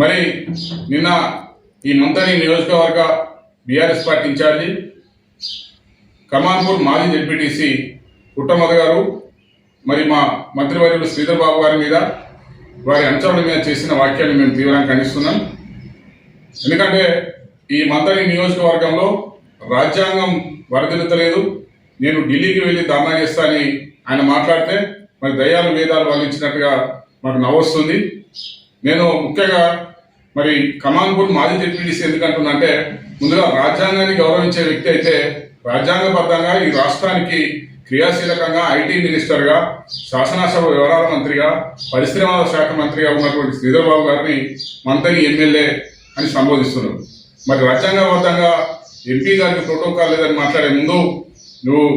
మరి నిన్న ఈ మంతని నియోజకవర్గ బీఆర్ఎస్ పార్టీ ఇన్ఛార్జి కమాన్పూర్ మాజీ జెడ్పీటీసీ పుట్టమధు గారు మరి మా మంత్రివర్యులు శ్రీధర్ బాబు గారి మీద వారి అంచనాల మీద చేసిన వాక్యాన్ని మేము తీవ్రంగా ఖండిస్తున్నాం. ఎందుకంటే ఈ మంతని నియోజకవర్గంలో రాజ్యాంగం వరదిల్లుతలేదు, నేను ఢిల్లీకి వెళ్ళి ధర్నా చేస్తా అని ఆయన మాట్లాడితే మరి దయ్యాలు వేదాలు వల్లించినట్టుగా మాకు నవ్వొస్తుంది. నేను ముఖ్యంగా మరి కమాన్పూర్ మాజీ జెడ్పీటీసీ ఎందుకంటున్నంటే, ముందుగా రాజ్యాంగాన్ని గౌరవించే వ్యక్తి అయితే రాజ్యాంగబద్ధంగా ఈ రాష్ట్రానికి క్రియాశీలకంగా ఐటీ మినిస్టర్గా, శాసనసభ వ్యవహారాల మంత్రిగా, పరిశ్రమల శాఖ మంత్రిగా ఉన్నటువంటి శ్రీధర్ బాబు గారిని మంతని ఎమ్మెల్యే అని సంబోధిస్తున్నారు. మరి రాజ్యాంగబద్ధంగా ఎంపీ గారికి ప్రోటోకాల్ లేదని మాట్లాడే ముందు నువ్వు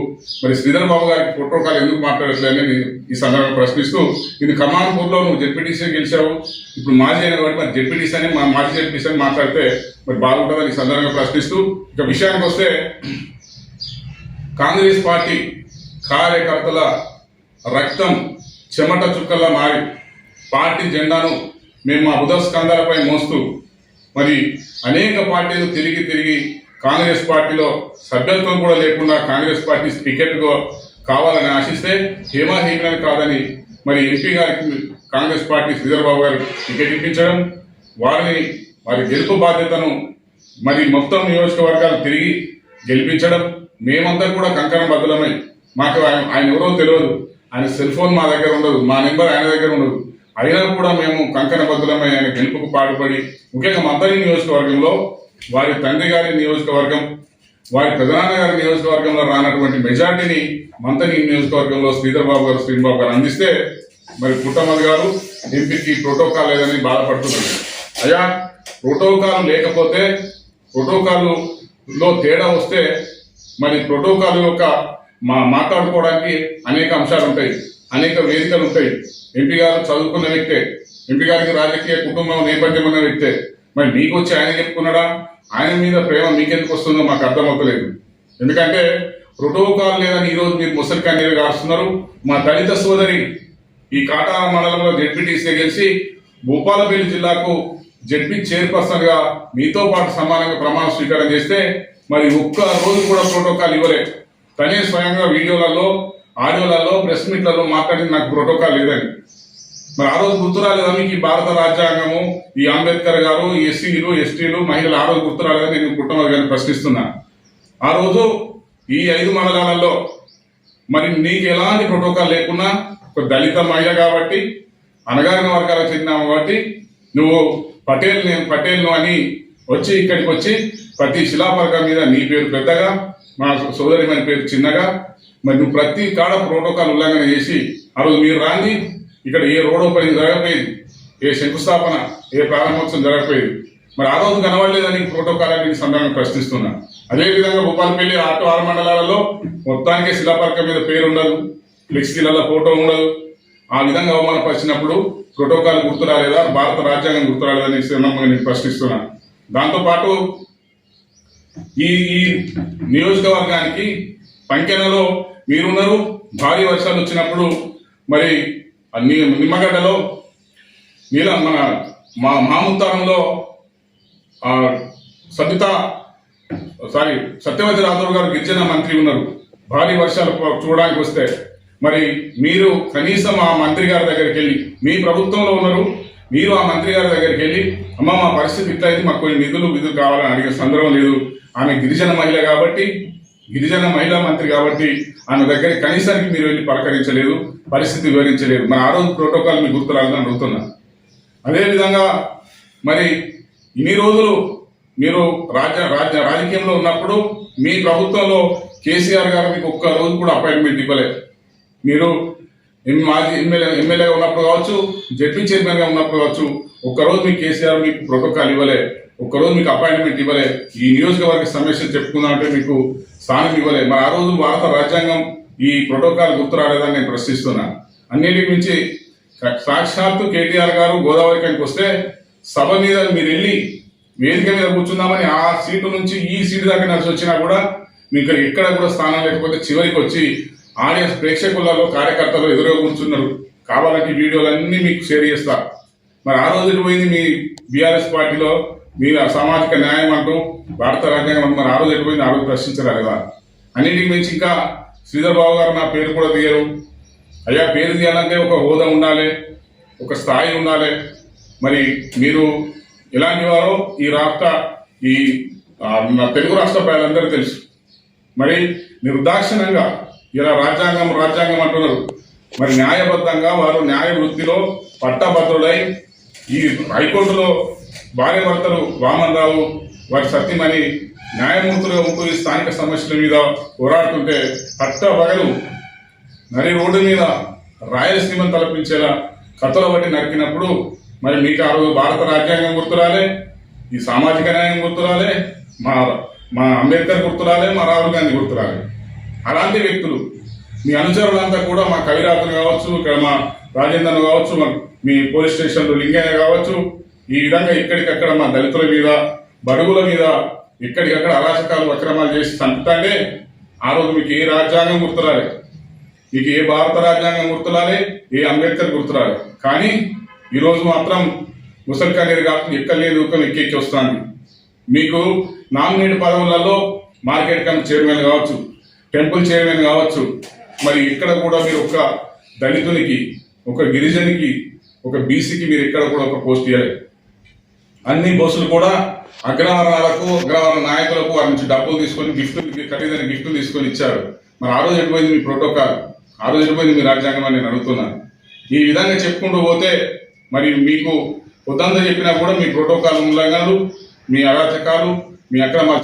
మరి శ్రీధర్ బాబు గారికి ప్రోటోకాల్ ఎందుకు మాట్లాడట్లేదని ఈ సందర్భంగా ప్రశ్నిస్తూ, ఇది కమాన్పూర్లో నువ్వు జెడ్పీటీసీ గెలిచావు, ఇప్పుడు మాజీ అయిన కాబట్టి మరి జెడ్పీటీసీ అని మాజీ జెడ్పీటీసీ అని మాట్లాడితే మరి బాగుంటుందని ఈ సందర్భంగా ప్రశ్నిస్తూ, ఇక విషయానికి వస్తే కాంగ్రెస్ పార్టీ కార్యకర్తల రక్తం చెమట చుక్కల్లా మారి పార్టీ జెండాను మేము మా బుధస్కంధాలపై మోస్తూ మరి అనేక పార్టీలు తిరిగి కాంగ్రెస్ పార్టీలో సభ్యత్వం కూడా లేకుండా కాంగ్రెస్ పార్టీ టికెట్ కావాలని ఆశిస్తే హేమాహేమని కాదని మరి ఎంపీ గారికి కాంగ్రెస్ పార్టీ శ్రీధర్ బాబు గారు టికెట్ ఇప్పించడం, వారి గెలుపు బాధ్యతను మరి మొత్తం నియోజకవర్గాలు తిరిగి గెలిపించడం, మేమంతా కూడా కంకణం బద్దులమై, మాకు ఆయన ఎవరో తెలియదు, ఆయన సెల్ ఫోన్ మా దగ్గర ఉండదు, మా నెంబర్ ఆయన దగ్గర ఉండదు, అయినా కూడా మేము కంకణ బద్దులమై ఆయన గెలుపుకు పాటుపడి, ముఖ్యంగా మంతని నియోజకవర్గంలో వారి తండ్రి గారి నియోజకవర్గం, వారి ప్రధాన గారి నియోజకవర్గంలో రానటువంటి మెజార్టీని మంతని నియోజకవర్గంలో శ్రీధర్ బాబు గారు శ్రీనిబాబు గారు అందిస్తే మరి పుట్టమధు గారు ఎంపీకి ప్రోటోకాల్ లేదని బాధపడుతున్నారు. అయ్యా, ప్రోటోకాల్ లేకపోతే, ప్రోటోకాల్లో తేడా వస్తే మరి ప్రోటోకాల్ యొక్క మాట్లాడుకోవడానికి అనేక అంశాలు ఉంటాయి, అనేక వేదికలు ఉంటాయి. ఎంపీ గారు చదువుకున్న వ్యక్తే, ఎంపీ గారికి రాజకీయ కుటుంబం నేపథ్యం ఉన్న వ్యక్తే, మరి మీకు వచ్చి ఆయన చెప్పుకున్నాడా? ఆయన మీద ప్రేమ మీకెందుకు వస్తుందో మాకు అర్థమవుతలేదు. ఎందుకంటే ప్రోటోకాల్ లేదని ఈరోజు మీరు ముసలి కన్నీరు కాస్తున్నారు. మా దళిత సోదరి ఈ కాటాల మండలంలో జెడ్పీటీసీ గెలిచి భూపాలపల్లి జిల్లాకు జెడ్పీ చైర్పర్సన్ గా మీతో పాటు సమానంగా ప్రమాణ స్వీకారం చేస్తే మరి ఒక్క రోజు కూడా ప్రోటోకాల్ ఇవ్వలేదు. తనే స్వయంగా వీడియోలలో, ఆడియోలలో, ప్రెస్ మీట్లలో మాట్లాడింది నాకు ప్రోటోకాల్ లేదని. మరి ఆ రోజు గుర్తురాలేదా మీకు ఈ భారత రాజ్యాంగము, ఈ అంబేద్కర్ గారు, ఈ ఎస్సీలు, ఎస్టీలు, మహిళలు ఆ రోజు గుర్తురాలేదని నేను పుట్టమధు గారిని ప్రశ్నిస్తున్నా. ఆ రోజు ఈ 5 మండలాలలో మరి నీకు ఎలాంటి ప్రోటోకాల్ లేకున్నా ఒక దళిత మహిళ కాబట్టి, అణగారిన వర్గాలకు చెందిన కాబట్టి నువ్వు నేను పటేల్ను అని వచ్చి ఇక్కడికి వచ్చి ప్రతి శిలాపలకం మీద నీ పేరు పెద్దగా, మా సోదరి మన పేరు చిన్నగా, మరి నువ్వు ప్రతి కాడ ప్రోటోకాల్ ఉల్లంఘన చేసి ఆ రోజు మీరు రాంది ఇక్కడ ఏ రోడ్ ఓపెనింగ్ జరగకపోయేది, ఏ శంకుస్థాపన, ఏ ప్రారంభోత్సవం జరగకపోయేది. మరి ఆ రోజు కనబడలేదని ప్రోటోకాల్ అని సందర్భంగా ప్రశ్నిస్తున్నా. అదేవిధంగా భూపాలపల్లి 6 మండలాలలో మొత్తానికే శిలాపలకం మీద పేరు ఉండదు, ఫ్లెక్సీలలో ఫోటో ఉండదు. ఆ విధంగా అవమానపరిచినప్పుడు ప్రోటోకాల్ గుర్తు రాలేదా, భారత రాజ్యాంగం గుర్తు రాలేదని సందర్భంగా నేను ప్రశ్నిస్తున్నా. దాంతోపాటు ఈ నియోజకవర్గానికి పంకెనలో మీరున్నారు. భారీ వర్షాలు వచ్చినప్పుడు మరి నిమ్మగడ్డలో మన మాముత్తారంలో సత్యవతి రాథోడ్ గారు గిరిజన మంత్రి ఉన్నారు. భారీ వర్షాలు చూడడానికి వస్తే మరి మీరు కనీసం ఆ మంత్రి గారి దగ్గరికి వెళ్ళి, మీ ప్రభుత్వంలో ఉన్నారు, మీరు ఆ మంత్రి గారి దగ్గరికి వెళ్ళి అమ్మ మా పరిస్థితి ఇట్లా అయితే మాకు కొన్ని నిధులు కావాలని అడిగే సందర్భం లేదు. ఆమె గిరిజన మహిళ కాబట్టి, గిరిజన మహిళా మంత్రి కాబట్టి ఆమె దగ్గర కనీసానికి మీరు వెళ్ళి పలకరించలేదు, పరిస్థితి వివరించలేదు. మరి ఆ రోజు ప్రోటోకాల్ మీకు గుర్తురాలని అడుగుతున్నా. అదేవిధంగా మరి ఇన్ని రోజులు మీరు రాజకీయంలో ఉన్నప్పుడు మీ ప్రభుత్వంలో కేసీఆర్ గారు మీకు ఒక్క రోజు కూడా అపాయింట్మెంట్ ఇవ్వలేదు. మీరు మాజీ ఎమ్మెల్యేగా ఉన్నప్పుడు కావచ్చు, జెడ్పీ చైర్మన్గా ఉన్నప్పుడు కావచ్చు, ఒక్కరోజు మీకు కేసీఆర్ మీకు ప్రోటోకాల్ ఇవ్వలే, ఒక్కరోజు మీకు అపాయింట్మెంట్ ఇవ్వలే, ఈ నియోజకవర్గ సమస్యలు చెప్పుకుందామంటే మీకు స్థానం ఇవ్వలే. మరి ఆ రోజు భారత రాజ్యాంగం ఈ ప్రోటోకాల్ గుర్తు రాలేదని నేను ప్రశ్నిస్తున్నా. అన్నిటికి మించి సాక్షాత్తు కేటీఆర్ గారు గోదావరికానికి వస్తే సభ మీద మీరు వెళ్ళి వేదిక మీద కూర్చుందామని ఆ సీటు నుంచి ఈ సీటు దాకా నడిచి వచ్చినా కూడా మీకు ఎక్కడ కూడా స్థానం లేకపోతే చివరికి వచ్చి ఆడియన్స్ ప్రేక్షకులలో కార్యకర్తలు ఎదురుగా కూర్చున్నారు. కావాలంటే వీడియోలన్నీ మీకు షేర్ చేస్తా. మరి ఆ రోజు పోయింది మీ బీఆర్ఎస్ పార్టీలో మీరు సామాజిక న్యాయం అంటూ భారత రాజ్యాంగం అంటూ మరి ఆ రోజు ఎటుపోయింది, ఆ రోజు ప్రశ్నించరారు కదా. అన్నింటికి మించి ఇంకా శ్రీధర్ బాబు గారు నా పేరు కూడా తీయరు. అయ్యా, పేరు తీయాలంటే ఒక హోదా ఉండాలి, ఒక స్థాయి ఉండాలి. మరి మీరు ఎలాంటి వారో ఈ తెలుగు రాష్ట్ర ప్రజలందరూ తెలుసు. మరి నిర్దాక్షిణంగా ఇలా రాజ్యాంగం అంటున్నారు. మరి న్యాయబద్ధంగా వారు న్యాయ వృత్తిలో పట్టభద్రులై ఈ హైకోర్టులో భార్య భర్తలు వామన్ రావు వారి సత్యమని న్యాయమూర్తులుగా ఉంటూ ఈ స్థానిక సమస్యల మీద పోరాడుతుంటే పట్టబగలు నరి రోడ్డు మీద రాయలసీమను తలపించేలా కథల బట్టి నరికినప్పుడు మరి మీకు ఆ రోజు భారత రాజ్యాంగం గుర్తురాలే, ఈ సామాజిక న్యాయం గుర్తురాలే, మా అంబేద్కర్ గుర్తురాలే, మా రాహుల్ గాంధీ గుర్తురాలే. అలాంటి వ్యక్తులు మీ అనుచరులంతా కూడా మా కవిరాజులు కావచ్చు, ఇక్కడ మా రాజేంద్రను కావచ్చు, మీ పోలీస్ స్టేషన్లో లింగయ్య కావచ్చు, ఈ విధంగా ఇక్కడికక్కడ మా దళితుల మీద బడుగుల మీద ఎక్కడికక్కడ అరాచకాలు అక్రమాలు చేసి చంపుతాంటే ఆ రోజు మీకు ఏ రాజ్యాంగం గుర్తురాలే, మీకు ఏ భారత రాజ్యాంగం గుర్తురాలే, ఏ అంబేద్కర్ గుర్తురాలే. కానీ ఈరోజు మాత్రం ముసల్కా అనేది కాకుండా ఎక్కలేదు ఎక్కెక్కి వస్తుంది. మీకు నామినేట్ పదవులలో మార్కెట్ కమిటీ చైర్మన్ కావచ్చు, టెంపుల్ చైర్మన్ కావచ్చు, మరి ఇక్కడ కూడా మీరు ఒక దళితునికి, ఒక గిరిజనికి, ఒక బీసీకి మీరు ఇక్కడ కూడా ఒక పోస్ట్ ఇవ్వాలి. అన్ని బస్సులు కూడా అగ్రవర్ణాలకు, అగ్రవర్ణ నాయకులకు వారి నుంచి డబ్బులు తీసుకొని ఖరీదైన గిఫ్టులు తీసుకొని ఇచ్చారు. మరి ఆ రోజు ఎటుపోయింది మీ ప్రోటోకాల్, ఆ రోజు ఎటుపోయింది మీ రాజ్యాంగం అని నేను అడుగుతున్నాను. ఈ విధంగా చెప్పుకుంటూ పోతే మరి మీకు వద్దంతా చెప్పినా కూడా మీ ప్రోటోకాల్ ఉల్లంఘనలు, మీ అరాచకాలు, మీ అక్రమాలు